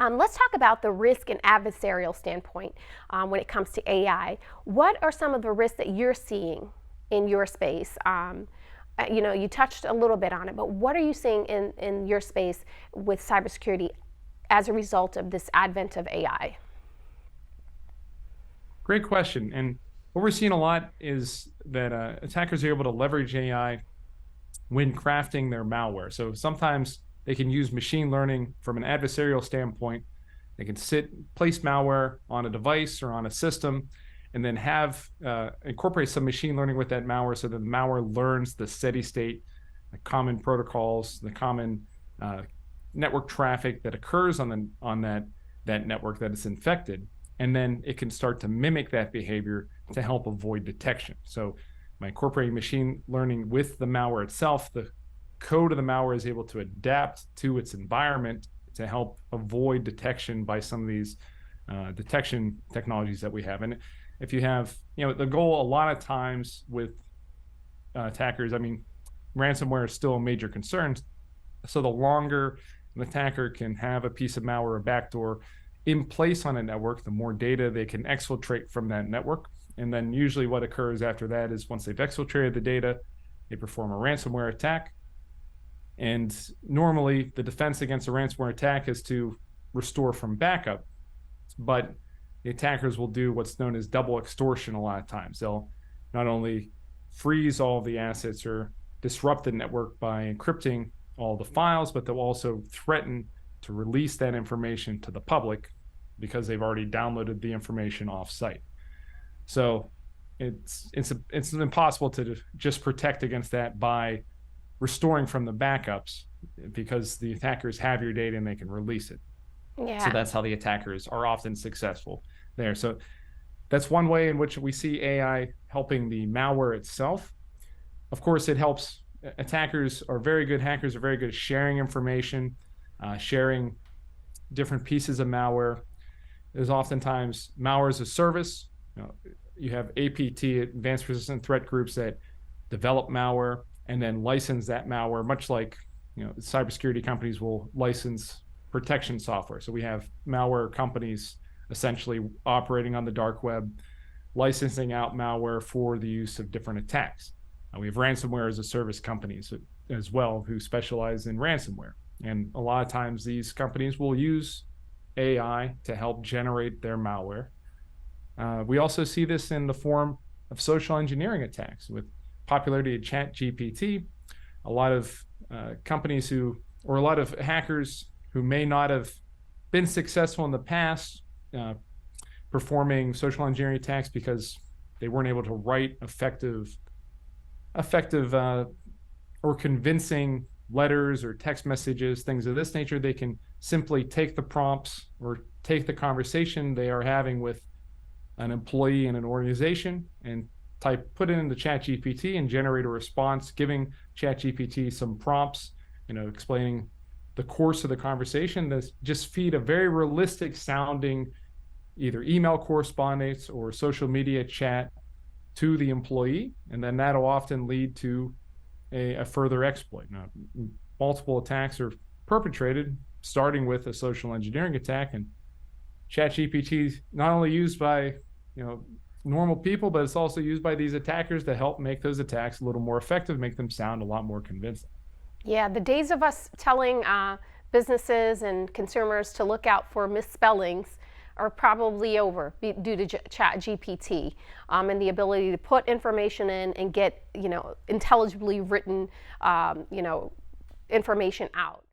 Let's talk about the risk and adversarial standpoint when it comes to AI. What are some of the risks that you're seeing in your space? You touched a little bit on it, but what are you seeing in your space with cybersecurity as a result of this advent of AI? Great question. And what we're seeing a lot is that attackers are able to leverage AI when crafting their malware. So sometimes they can use machine learning from an adversarial standpoint. They can place malware on a device or on a system, and then incorporate some machine learning with that malware so that the malware learns the steady state, the common protocols, the common network traffic that occurs on that network that is infected. And then it can start to mimic that behavior to help avoid detection. So by incorporating machine learning with the malware itself, the code of the malware is able to adapt to its environment to help avoid detection by some of these detection technologies that we have. And if you have, the goal a lot of times with attackers, ransomware is still a major concern. So the longer an attacker can have a piece of malware or backdoor in place on a network, the more data they can exfiltrate from that network. And then usually what occurs after that is once they've exfiltrated the data, they perform a ransomware attack. And normally the defense against a ransomware attack is to restore from backup. But the attackers will do what's known as double extortion a lot of times. They'll not only freeze all the assets or disrupt the network by encrypting all the files, but they'll also threaten to release that information to the public because they've already downloaded the information off-site. So it's impossible to just protect against that by restoring from the backups, because the attackers have your data and they can release it. Yeah. So that's how the attackers are often successful there. So that's one way in which we see AI helping the malware itself. Of course, it helps. Hackers are very good at sharing information, sharing different pieces of malware. There's oftentimes malware as a service. You have APT, advanced persistent threat groups, that develop malware and then license that malware, much like cybersecurity companies will license protection software. So we have malware companies essentially operating on the dark web, licensing out malware for the use of different attacks. We have ransomware as a service companies as well who specialize in ransomware. And a lot of times these companies will use AI to help generate their malware. We also see this in the form of social engineering attacks. With popularity of ChatGPT, a lot of companies a lot of hackers who may not have been successful in the past performing social engineering attacks because they weren't able to write effective or convincing letters or text messages, things of this nature. They can simply take the prompts or take the conversation they are having with an employee in an organization and put it into ChatGPT and generate a response, giving ChatGPT some prompts, explaining the course of the conversation. That just feed a very realistic sounding either email correspondence or social media chat to the employee, and then that'll often lead to a further exploit. Now, multiple attacks are perpetrated, starting with a social engineering attack, and ChatGPT is not only used by normal people, but it's also used by these attackers to help make those attacks a little more effective, make them sound a lot more convincing. Yeah, the days of us telling businesses and consumers to look out for misspellings are probably over due to ChatGPT and the ability to put information in and get intelligibly written information out.